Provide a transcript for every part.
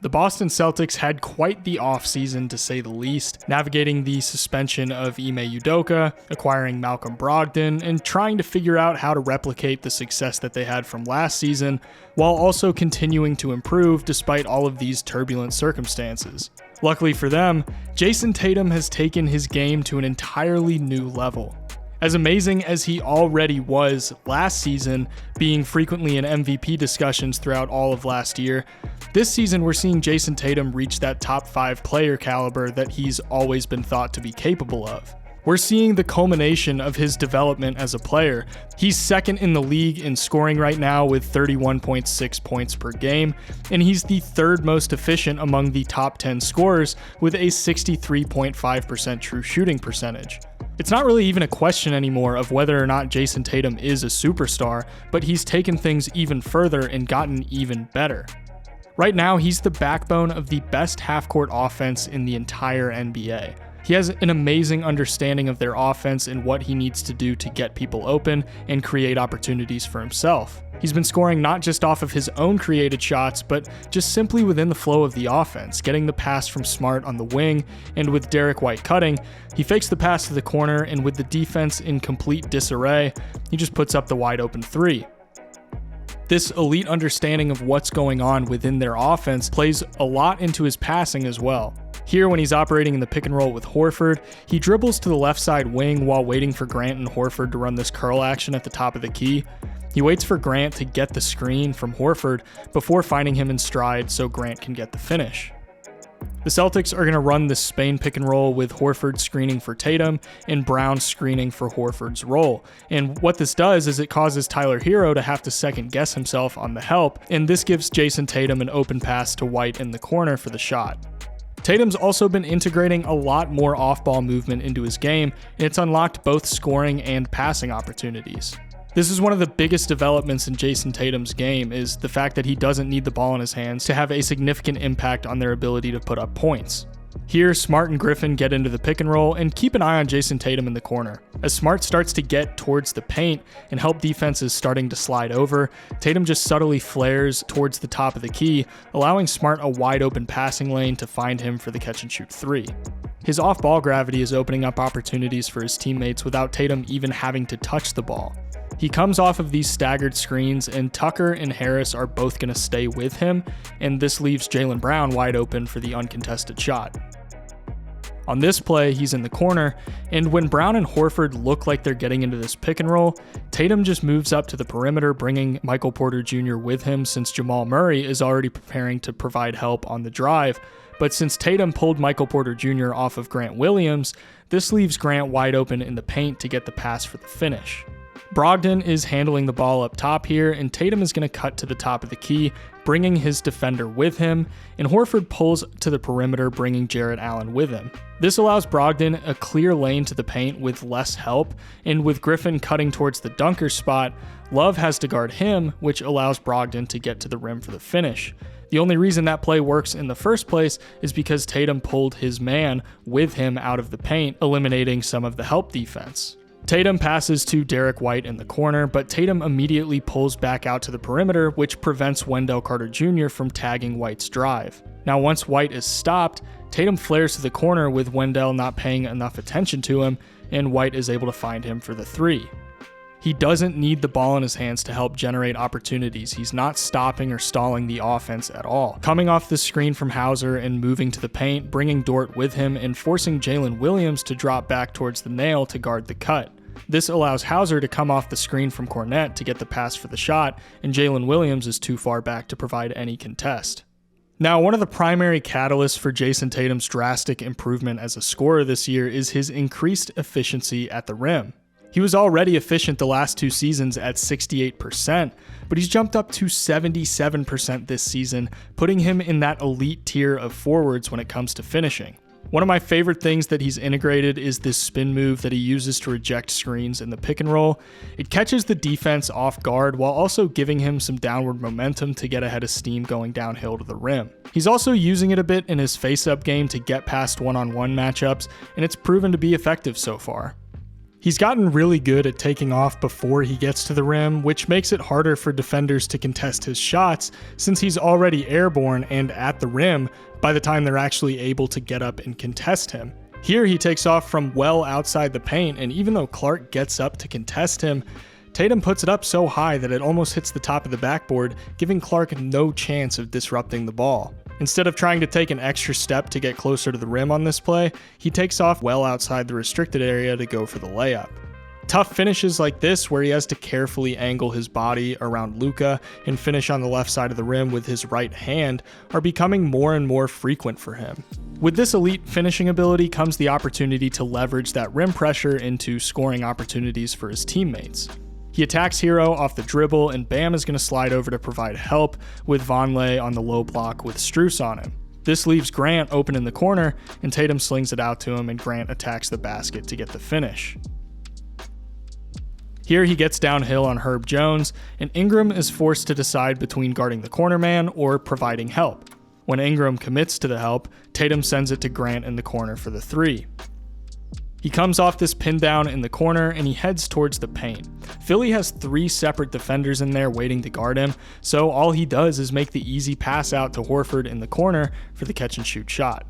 The Boston Celtics had quite the offseason to say the least, navigating the suspension of Ime Udoka, acquiring Malcolm Brogdon, and trying to figure out how to replicate the success that they had from last season, while also continuing to improve despite all of these turbulent circumstances. Luckily for them, Jayson Tatum has taken his game to an entirely new level. As amazing as he already was last season, being frequently in MVP discussions throughout all of last year, this season we're seeing Jayson Tatum reach that top 5 player caliber that he's always been thought to be capable of. We're seeing the culmination of his development as a player. He's second in the league in scoring right now with 31.6 points per game, and he's the third most efficient among the top 10 scorers with a 63.5% true shooting percentage. It's not really even a question anymore of whether or not Jayson Tatum is a superstar, but he's taken things even further and gotten even better. Right now, he's the backbone of the best half-court offense in the entire NBA. He has an amazing understanding of their offense and what he needs to do to get people open and create opportunities for himself. He's been scoring not just off of his own created shots, but just simply within the flow of the offense, getting the pass from Smart on the wing, and with Derek White cutting, he fakes the pass to the corner, and with the defense in complete disarray, he just puts up the wide open three. This elite understanding of what's going on within their offense plays a lot into his passing as well. Here, when he's operating in the pick and roll with Horford, he dribbles to the left side wing while waiting for Grant and Horford to run this curl action at the top of the key. He waits for Grant to get the screen from Horford before finding him in stride so Grant can get the finish. The Celtics are going to run this Spain pick and roll with Horford screening for Tatum and Brown screening for Horford's roll. And what this does is it causes Tyler Hero to have to second guess himself on the help, and this gives Jayson Tatum an open pass to White in the corner for the shot. Tatum's also been integrating a lot more off-ball movement into his game, and it's unlocked both scoring and passing opportunities. This is one of the biggest developments in Jayson Tatum's game, is the fact that he doesn't need the ball in his hands to have a significant impact on their ability to put up points. Here, Smart and Griffin get into the pick and roll and keep an eye on Jayson Tatum in the corner. As Smart starts to get towards the paint and help defenses starting to slide over, Tatum just subtly flares towards the top of the key, allowing Smart a wide open passing lane to find him for the catch and shoot three. His off-ball gravity is opening up opportunities for his teammates without Tatum even having to touch the ball. He comes off of these staggered screens, and Tucker and Harris are both going to stay with him, and this leaves Jaylen Brown wide open for the uncontested shot. On this play, he's in the corner, and when Brown and Horford look like they're getting into this pick and roll, Tatum just moves up to the perimeter, bringing Michael Porter Jr. with him since Jamal Murray is already preparing to provide help on the drive. But since Tatum pulled Michael Porter Jr. off of Grant Williams, this leaves Grant wide open in the paint to get the pass for the finish. Brogdon is handling the ball up top here, and Tatum is going to cut to the top of the key, bringing his defender with him, and Horford pulls to the perimeter, bringing Jarrett Allen with him. This allows Brogdon a clear lane to the paint with less help, and with Griffin cutting towards the dunker spot, Love has to guard him, which allows Brogdon to get to the rim for the finish. The only reason that play works in the first place is because Tatum pulled his man with him out of the paint, eliminating some of the help defense. Tatum passes to Derek White in the corner, but Tatum immediately pulls back out to the perimeter, which prevents Wendell Carter Jr. from tagging White's drive. Now, once White is stopped, Tatum flares to the corner with Wendell not paying enough attention to him, and White is able to find him for the three. He doesn't need the ball in his hands to help generate opportunities. He's not stopping or stalling the offense at all. Coming off the screen from Hauser and moving to the paint, bringing Dort with him and forcing Jalen Williams to drop back towards the nail to guard the cut. This allows Hauser to come off the screen from Cornette to get the pass for the shot, and Jalen Williams is too far back to provide any contest. Now, one of the primary catalysts for Jayson Tatum's drastic improvement as a scorer this year is his increased efficiency at the rim. He was already efficient the last 2 seasons at 68%, but he's jumped up to 77% this season, putting him in that elite tier of forwards when it comes to finishing. One of my favorite things that he's integrated is this spin move that he uses to reject screens in the pick and roll. It catches the defense off guard while also giving him some downward momentum to get ahead of steam going downhill to the rim. He's also using it a bit in his face-up game to get past one-on-one matchups, and it's proven to be effective so far. He's gotten really good at taking off before he gets to the rim, which makes it harder for defenders to contest his shots since he's already airborne and at the rim by the time they're actually able to get up and contest him. Here he takes off from well outside the paint, and even though Clark gets up to contest him, Tatum puts it up so high that it almost hits the top of the backboard, giving Clark no chance of disrupting the ball. Instead of trying to take an extra step to get closer to the rim on this play, he takes off well outside the restricted area to go for the layup. Tough finishes like this, where he has to carefully angle his body around Luka and finish on the left side of the rim with his right hand, are becoming more and more frequent for him. With this elite finishing ability comes the opportunity to leverage that rim pressure into scoring opportunities for his teammates. He attacks Hero off the dribble, and Bam is going to slide over to provide help with Vonleh on the low block with Strus on him. This leaves Grant open in the corner, and Tatum slings it out to him, and Grant attacks the basket to get the finish. Here he gets downhill on Herb Jones, and Ingram is forced to decide between guarding the corner man or providing help. When Ingram commits to the help, Tatum sends it to Grant in the corner for the three. He comes off this pin down in the corner and he heads towards the paint. Philly has 3 separate defenders in there waiting to guard him, so all he does is make the easy pass out to Horford in the corner for the catch and shoot shot.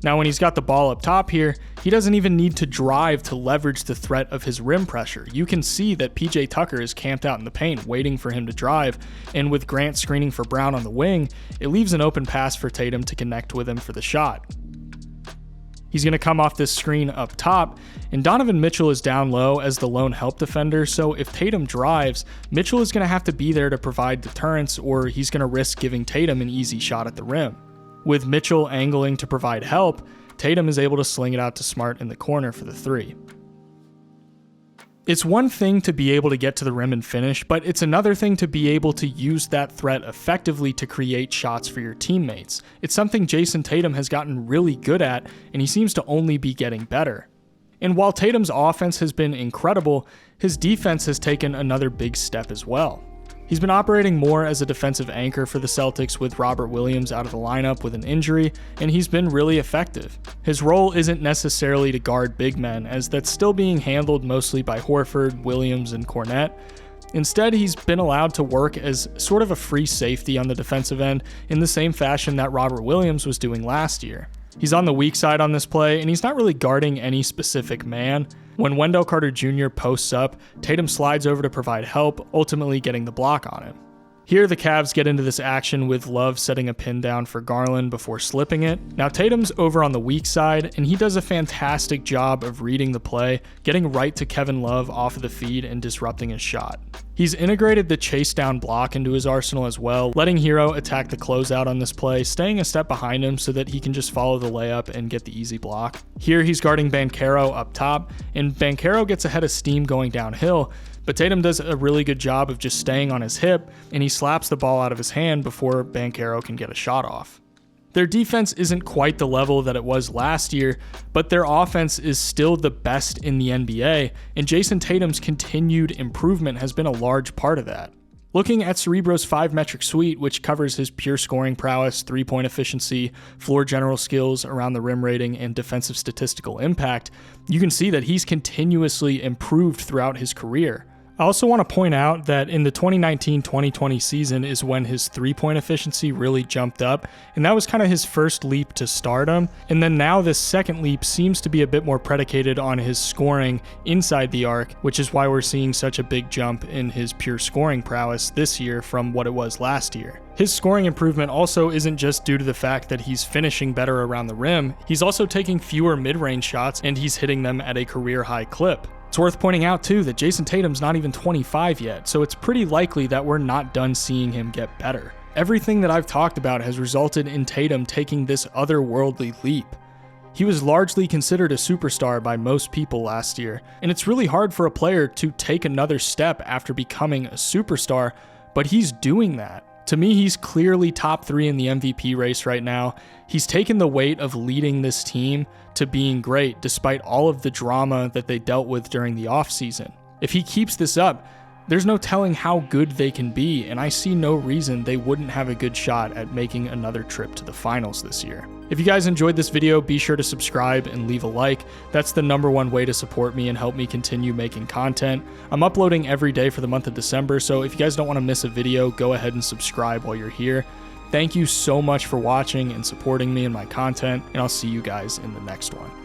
Now when he's got the ball up top here, he doesn't even need to drive to leverage the threat of his rim pressure. You can see that PJ Tucker is camped out in the paint waiting for him to drive, and with Grant screening for Brown on the wing, it leaves an open pass for Tatum to connect with him for the shot. He's going to come off this screen up top, and Donovan Mitchell is down low as the lone help defender, so if Tatum drives, Mitchell is going to have to be there to provide deterrence, or he's going to risk giving Tatum an easy shot at the rim. With Mitchell angling to provide help, Tatum is able to sling it out to Smart in the corner for the three. It's one thing to be able to get to the rim and finish, but it's another thing to be able to use that threat effectively to create shots for your teammates. It's something Jayson Tatum has gotten really good at, and he seems to only be getting better. And while Tatum's offense has been incredible, his defense has taken another big step as well. He's been operating more as a defensive anchor for the Celtics with Robert Williams out of the lineup with an injury, and he's been really effective. His role isn't necessarily to guard big men, as that's still being handled mostly by Horford, Williams, and Cornette. Instead, he's been allowed to work as sort of a free safety on the defensive end in the same fashion that Robert Williams was doing last year. He's on the weak side on this play, and he's not really guarding any specific man. When Wendell Carter Jr. posts up, Tatum slides over to provide help, ultimately getting the block on him. Here the Cavs get into this action with Love setting a pin down for Garland before slipping it. Now Tatum's over on the weak side, and he does a fantastic job of reading the play, getting right to Kevin Love off of the feed and disrupting his shot. He's integrated the chase down block into his arsenal as well, letting Hero attack the closeout on this play, staying a step behind him so that he can just follow the layup and get the easy block. Here he's guarding Banchero up top, and Banchero gets ahead of steam going downhill, but Tatum does a really good job of just staying on his hip, and he slaps the ball out of his hand before Banchero can get a shot off. Their defense isn't quite the level that it was last year, but their offense is still the best in the NBA, and Jayson Tatum's continued improvement has been a large part of that. Looking at Cerebro's 5-metric suite, which covers his pure scoring prowess, three-point efficiency, floor general skills, around the rim rating, and defensive statistical impact, you can see that he's continuously improved throughout his career. I also want to point out that in the 2019-2020 season is when his three-point efficiency really jumped up, and that was kind of his first leap to stardom. And then now this second leap seems to be a bit more predicated on his scoring inside the arc, which is why we're seeing such a big jump in his pure scoring prowess this year from what it was last year. His scoring improvement also isn't just due to the fact that he's finishing better around the rim, he's also taking fewer mid-range shots and he's hitting them at a career-high clip. It's worth pointing out too that Jayson Tatum's not even 25 yet, so it's pretty likely that we're not done seeing him get better. Everything that I've talked about has resulted in Tatum taking this otherworldly leap. He was largely considered a superstar by most people last year, and it's really hard for a player to take another step after becoming a superstar, but he's doing that. To me, he's clearly top 3 in the MVP race right now. He's taken the weight of leading this team to being great despite all of the drama that they dealt with during the offseason. If he keeps this up, there's no telling how good they can be, and I see no reason they wouldn't have a good shot at making another trip to the finals this year. If you guys enjoyed this video, be sure to subscribe and leave a like. That's the #1 way to support me and help me continue making content. I'm uploading every day for the month of December, so if you guys don't want to miss a video, go ahead and subscribe while you're here. Thank you so much for watching and supporting me and my content, and I'll see you guys in the next one.